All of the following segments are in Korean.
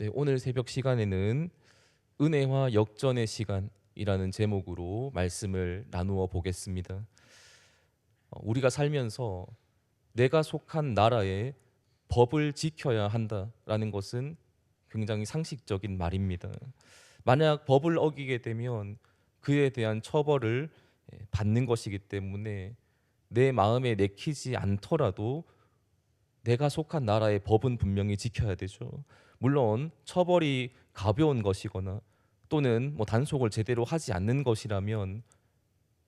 네, 오늘 새벽 시간에는 은혜와 역전의 시간이라는 제목으로 말씀을 나누어 보겠습니다. 우리가 살면서 내가 속한 나라의 법을 지켜야 한다라는 것은 굉장히 상식적인 말입니다. 만약 법을 어기게 되면 그에 대한 처벌을 받는 것이기 때문에 내 마음에 내키지 않더라도 내가 속한 나라의 법은 분명히 지켜야 되죠. 물론 처벌이 가벼운 것이거나 또는 단속을 제대로 하지 않는 것이라면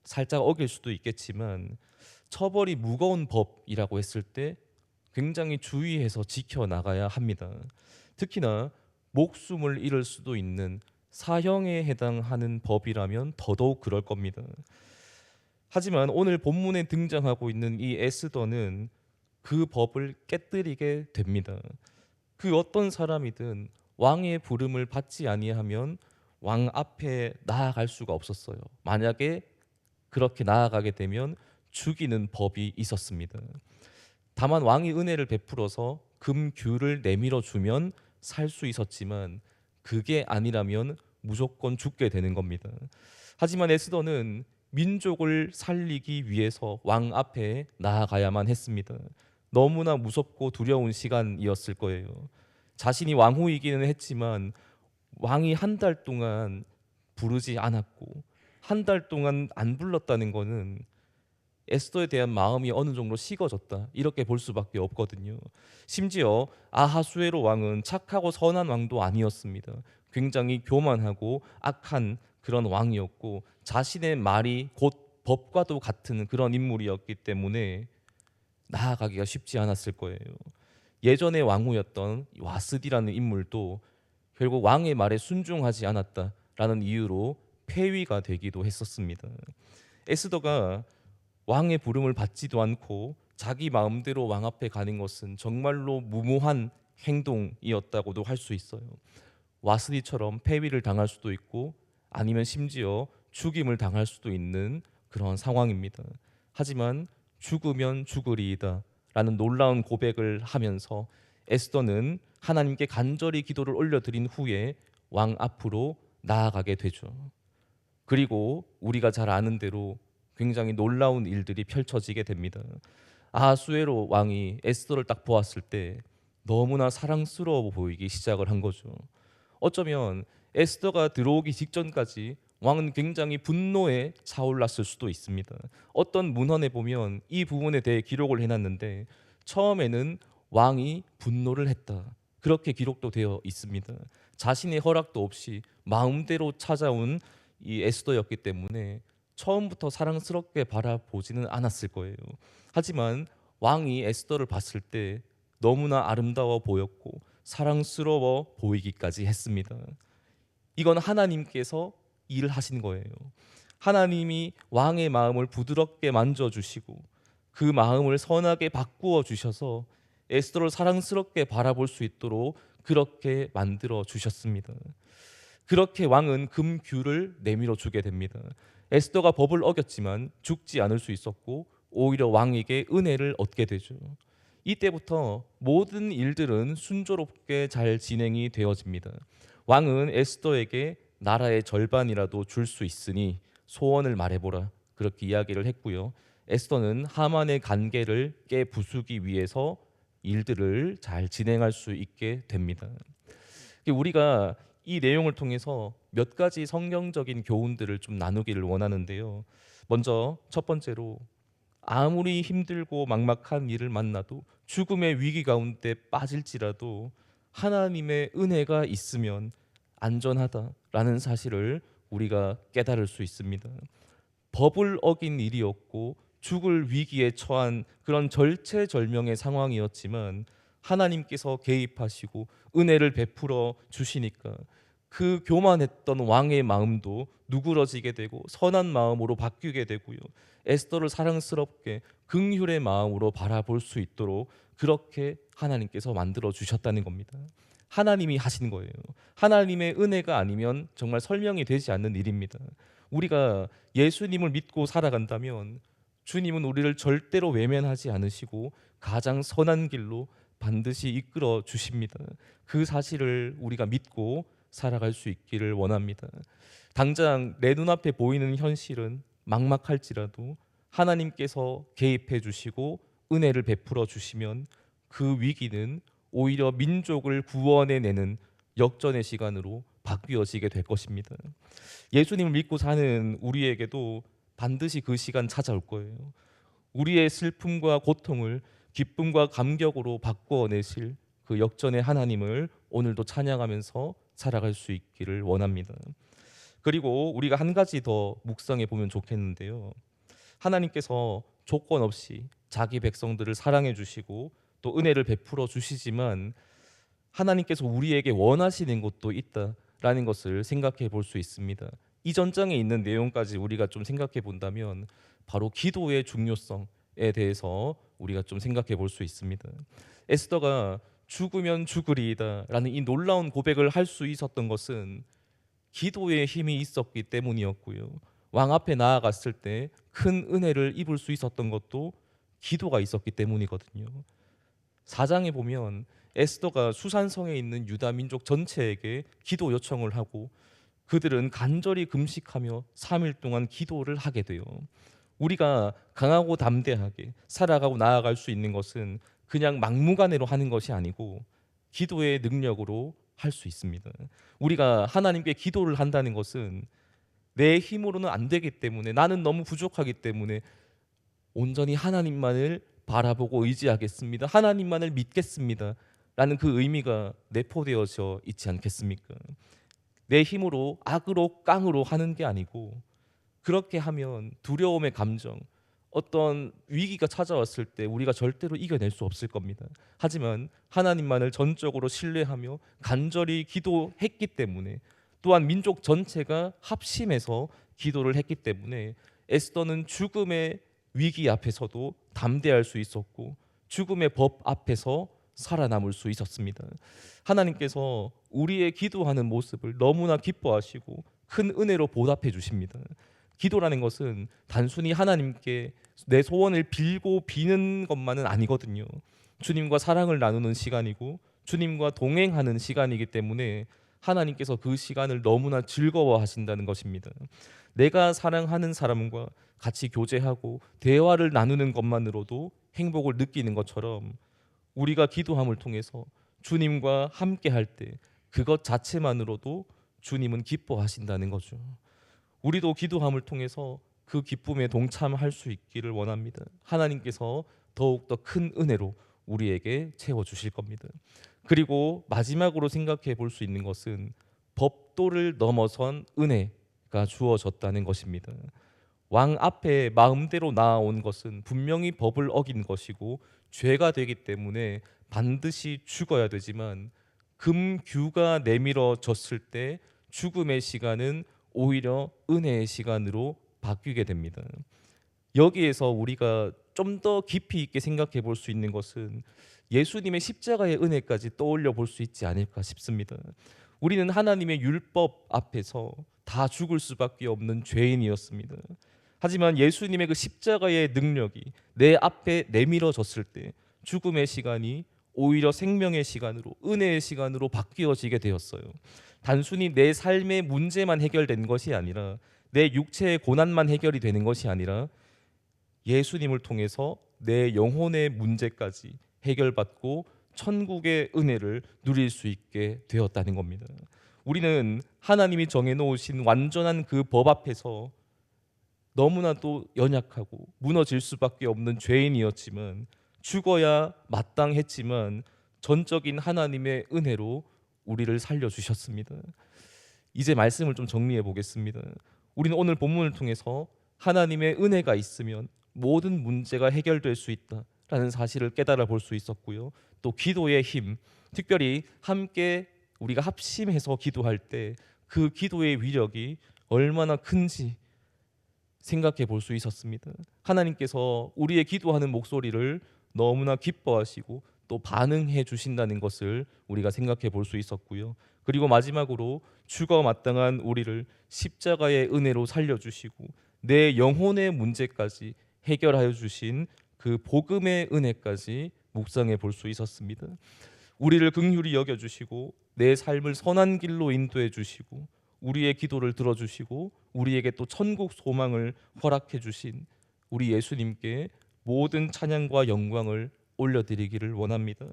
살짝 어길 수도 있겠지만, 처벌이 무거운 법이라고 했을 때 굉장히 주의해서 지켜 나가야 합니다. 특히나 목숨을 잃을 수도 있는 사형에 해당하는 법이라면 더더욱 그럴 겁니다. 하지만 오늘 본문에 등장하고 있는 이 에스더는 그 법을 깨뜨리게 됩니다. 그 어떤 사람이든 왕의 부름을 받지 아니하면 왕 앞에 나아갈 수가 없었어요. 만약에 그렇게 나아가게 되면 죽이는 법이 있었습니다. 다만 왕이 은혜를 베풀어서 금규를 내밀어 주면 살 수 있었지만 그게 아니라면 무조건 죽게 되는 겁니다. 하지만 에스더는 민족을 살리기 위해서 왕 앞에 나아가야만 했습니다. 너무나 무섭고 두려운 시간이었을 거예요. 자신이 왕후이기는 했지만 왕이 한 달 동안 부르지 않았고 한 달 동안 안 불렀다는 거는 에스더에 대한 마음이 어느 정도 식어졌다, 이렇게 볼 수밖에 없거든요. 심지어 아하수에로 왕은 착하고 선한 왕도 아니었습니다. 굉장히 교만하고 악한 그런 왕이었고 자신의 말이 곧 법과도 같은 그런 인물이었기 때문에 나아가기가 쉽지 않았을 거예요. 예전의 왕후였던 와스디라는 인물도 결국 왕의 말에 순종하지 않았다라는 이유로 폐위가 되기도 했었습니다. 에스더가 왕의 부름을 받지도 않고 자기 마음대로 왕 앞에 가는 것은 정말로 무모한 행동이었다고도 할 수 있어요. 와스디처럼 폐위를 당할 수도 있고 아니면 심지어 죽임을 당할 수도 있는 그런 상황입니다. 하지만 죽으면 죽으리이다 라는 놀라운 고백을 하면서 에스더는 하나님께 간절히 기도를 올려드린 후에 왕 앞으로 나아가게 되죠. 그리고 우리가 잘 아는 대로 굉장히 놀라운 일들이 펼쳐지게 됩니다. 아하수에로 왕이 에스더를 딱 보았을 때 너무나 사랑스러워 보이기 시작을 한 거죠. 어쩌면 에스더가 들어오기 직전까지 왕은 굉장히 분노에 차올랐을 수도 있습니다. 어떤 문헌에 보면 이 부분에 대해 기록을 해놨는데 처음에는 왕이 분노를 했다, 그렇게 기록도 되어 있습니다. 자신의 허락도 없이 마음대로 찾아온 이 에스더였기 때문에 처음부터 사랑스럽게 바라보지는 않았을 거예요. 하지만 왕이 에스더를 봤을 때 너무나 아름다워 보였고 사랑스러워 보이기까지 했습니다. 이건 하나님께서 일하신 거예요. 하나님이 왕의 마음을 부드럽게 만져주시고 그 마음을 선하게 바꾸어 주셔서 에스더를 사랑스럽게 바라볼 수 있도록 그렇게 만들어 주셨습니다. 그렇게 왕은 금규를 내밀어 주게 됩니다. 에스더가 법을 어겼지만 죽지 않을 수 있었고 오히려 왕에게 은혜를 얻게 되죠. 이때부터 모든 일들은 순조롭게 잘 진행이 되어집니다. 왕은 에스더에게 나라의 절반이라도 줄 수 있으니 소원을 말해보라, 그렇게 이야기를 했고요. 에스더는 하만의 간계를 깨부수기 위해서 일들을 잘 진행할 수 있게 됩니다. 우리가 이 내용을 통해서 몇 가지 성경적인 교훈들을 좀 나누기를 원하는데요. 먼저 첫 번째로, 아무리 힘들고 막막한 일을 만나도 죽음의 위기 가운데 빠질지라도 하나님의 은혜가 있으면 안전하다라는 사실을 우리가 깨달을 수 있습니다. 법을 어긴 일이었고 죽을 위기에 처한 그런 절체절명의 상황이었지만 하나님께서 개입하시고 은혜를 베풀어 주시니까 그 교만했던 왕의 마음도 누그러지게 되고 선한 마음으로 바뀌게 되고요. 에스더를 사랑스럽게 긍휼의 마음으로 바라볼 수 있도록 그렇게 하나님께서 만들어 주셨다는 겁니다. 하나님이 하신 거예요. 하나님의 은혜가 아니면 정말 설명이 되지 않는 일입니다. 우리가 예수님을 믿고 살아간다면 주님은 우리를 절대로 외면하지 않으시고 가장 선한 길로 반드시 이끌어 주십니다. 그 사실을 우리가 믿고 살아갈 수 있기를 원합니다. 당장 내 눈앞에 보이는 현실은 막막할지라도 하나님께서 개입해 주시고 은혜를 베풀어 주시면 그 위기는 오히려 민족을 구원해내는 역전의 시간으로 바뀌어지게 될 것입니다. 예수님을 믿고 사는 우리에게도 반드시 그 시간 찾아올 거예요. 우리의 슬픔과 고통을 기쁨과 감격으로 바꾸어내실 그 역전의 하나님을 오늘도 찬양하면서 살아갈 수 있기를 원합니다. 그리고 우리가 한 가지 더 묵상해 보면 좋겠는데요. 하나님께서 조건 없이 자기 백성들을 사랑해 주시고 또 은혜를 베풀어 주시지만 하나님께서 우리에게 원하시는 것도 있다라는 것을 생각해 볼 수 있습니다. 이 전장에 있는 내용까지 우리가 좀 생각해 본다면 바로 기도의 중요성에 대해서 우리가 좀 생각해 볼 수 있습니다. 에스더가 죽으면 죽으리이다라는 이 놀라운 고백을 할 수 있었던 것은 기도의 힘이 있었기 때문이었고요. 왕 앞에 나아갔을 때 큰 은혜를 입을 수 있었던 것도 기도가 있었기 때문이거든요. 4장에 보면 에스더가 수산성에 있는 유다 민족 전체에게 기도 요청을 하고 그들은 간절히 금식하며 3일 동안 기도를 하게 돼요. 우리가 강하고 담대하게 살아가고 나아갈 수 있는 것은 그냥 막무가내로 하는 것이 아니고 기도의 능력으로 할 수 있습니다. 우리가 하나님께 기도를 한다는 것은 내 힘으로는 안 되기 때문에 나는 너무 부족하기 때문에 온전히 하나님만을 바라보고 의지하겠습니다. 하나님만을 믿겠습니다. 라는 그 의미가 내포되어져 있지 않겠습니까? 내 힘으로 악으로 깡으로 하는 게 아니고 그렇게 하면 두려움의 감정, 어떤 위기가 찾아왔을 때 우리가 절대로 이겨낼 수 없을 겁니다. 하지만 하나님만을 전적으로 신뢰하며 간절히 기도했기 때문에 또한 민족 전체가 합심해서 기도를 했기 때문에 에스더는 죽음의 위기 앞에서도 담대할 수 있었고 죽음의 법 앞에서 살아남을 수 있었습니다. 하나님께서 우리의 기도하는 모습을 너무나 기뻐하시고 큰 은혜로 보답해 주십니다. 기도라는 것은 단순히 하나님께 내 소원을 빌고 비는 것만은 아니거든요. 주님과 사랑을 나누는 시간이고 주님과 동행하는 시간이기 때문에 하나님께서 그 시간을 너무나 즐거워하신다는 것입니다. 내가 사랑하는 사람과 같이 교제하고 대화를 나누는 것만으로도 행복을 느끼는 것처럼 우리가 기도함을 통해서 주님과 함께 할 때 그것 자체만으로도 주님은 기뻐하신다는 거죠. 우리도 기도함을 통해서 그 기쁨에 동참할 수 있기를 원합니다. 하나님께서 더욱더 큰 은혜로 우리에게 채워주실 겁니다. 그리고 마지막으로 생각해 볼 수 있는 것은 법도를 넘어선 은혜가 주어졌다는 것입니다. 왕 앞에 마음대로 나아온 것은 분명히 법을 어긴 것이고 죄가 되기 때문에 반드시 죽어야 되지만 금규가 내밀어졌을 때 죽음의 시간은 오히려 은혜의 시간으로 바뀌게 됩니다. 여기에서 우리가 좀 더 깊이 있게 생각해 볼 수 있는 것은 예수님의 십자가의 은혜까지 떠올려 볼 수 있지 않을까 싶습니다. 우리는 하나님의 율법 앞에서 다 죽을 수밖에 없는 죄인이었습니다. 하지만 예수님의 그 십자가의 능력이 내 앞에 내밀어졌을 때 죽음의 시간이 오히려 생명의 시간으로 은혜의 시간으로 바뀌어지게 되었어요. 단순히 내 삶의 문제만 해결된 것이 아니라 내 육체의 고난만 해결이 되는 것이 아니라 예수님을 통해서 내 영혼의 문제까지 해결받고 천국의 은혜를 누릴 수 있게 되었다는 겁니다. 우리는 하나님이 정해놓으신 완전한 그 법 앞에서 너무나도 연약하고 무너질 수밖에 없는 죄인이었지만 죽어야 마땅했지만 전적인 하나님의 은혜로 우리를 살려주셨습니다. 이제 말씀을 좀 정리해 보겠습니다. 우리는 오늘 본문을 통해서 하나님의 은혜가 있으면 모든 문제가 해결될 수 있다라는 사실을 깨달아 볼 수 있었고요. 또 기도의 힘, 특별히 함께 우리가 합심해서 기도할 때 그 기도의 위력이 얼마나 큰지 생각해 볼 수 있었습니다. 하나님께서 우리의 기도하는 목소리를 너무나 기뻐하시고 또 반응해 주신다는 것을 우리가 생각해 볼 수 있었고요. 그리고 마지막으로 죽어 마땅한 우리를 십자가의 은혜로 살려주시고 내 영혼의 문제까지 해결하여 주신 그 복음의 은혜까지 묵상해 볼 수 있었습니다. 우리를 긍휼히 여겨 주시고 내 삶을 선한 길로 인도해 주시고 우리의 기도를 들어 주시고 우리에게 또 천국 소망을 허락해 주신 우리 예수님께 모든 찬양과 영광을 올려드리기를 원합니다.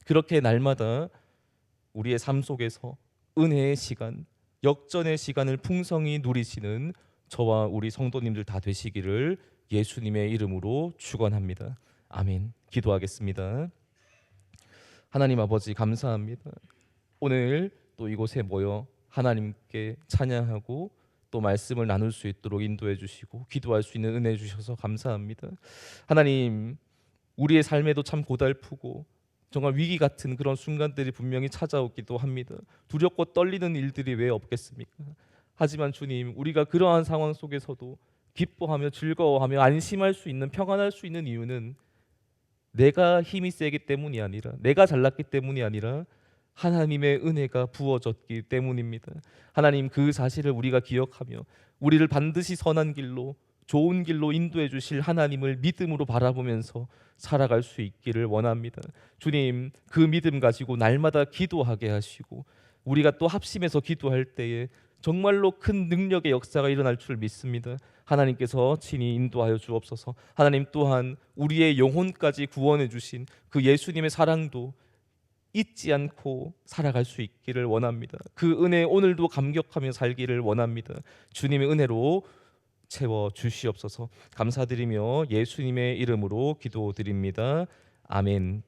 그렇게 날마다 우리의 삶 속에서 은혜의 시간, 역전의 시간을 풍성히 누리시는 저와 우리 성도님들 다 되시기를 예수님의 이름으로 축원합니다. 아멘. 기도하겠습니다. 하나님 아버지 감사합니다. 오늘 또 이곳에 모여 하나님께 찬양하고 또 말씀을 나눌 수 있도록 인도해 주시고 기도할 수 있는 은혜 주셔서 감사합니다. 하나님, 우리의 삶에도 참 고달프고 정말 위기 같은 그런 순간들이 분명히 찾아오기도 합니다. 두렵고 떨리는 일들이 왜 없겠습니까? 하지만 주님, 우리가 그러한 상황 속에서도 기뻐하며 즐거워하며 안심할 수 있는, 평안할 수 있는 이유는 내가 힘이 세기 때문이 아니라, 내가 잘났기 때문이 아니라 하나님의 은혜가 부어졌기 때문입니다. 하나님, 그 사실을 우리가 기억하며 우리를 반드시 선한 길로, 좋은 길로 인도해 주실 하나님을 믿음으로 바라보면서 살아갈 수 있기를 원합니다. 주님, 그 믿음 가지고 날마다 기도하게 하시고 우리가 또 합심해서 기도할 때에 정말로 큰 능력의 역사가 일어날 줄 믿습니다. 하나님께서 친히 인도하여 주옵소서. 하나님 또한 우리의 영혼까지 구원해 주신 그 예수님의 사랑도 잊지 않고 살아갈 수 있기를 원합니다. 그 은혜 오늘도 감격하며 살기를 원합니다. 주님의 은혜로 채워 주시옵소서. 감사드리며 예수님의 이름으로 기도드립니다. 아멘.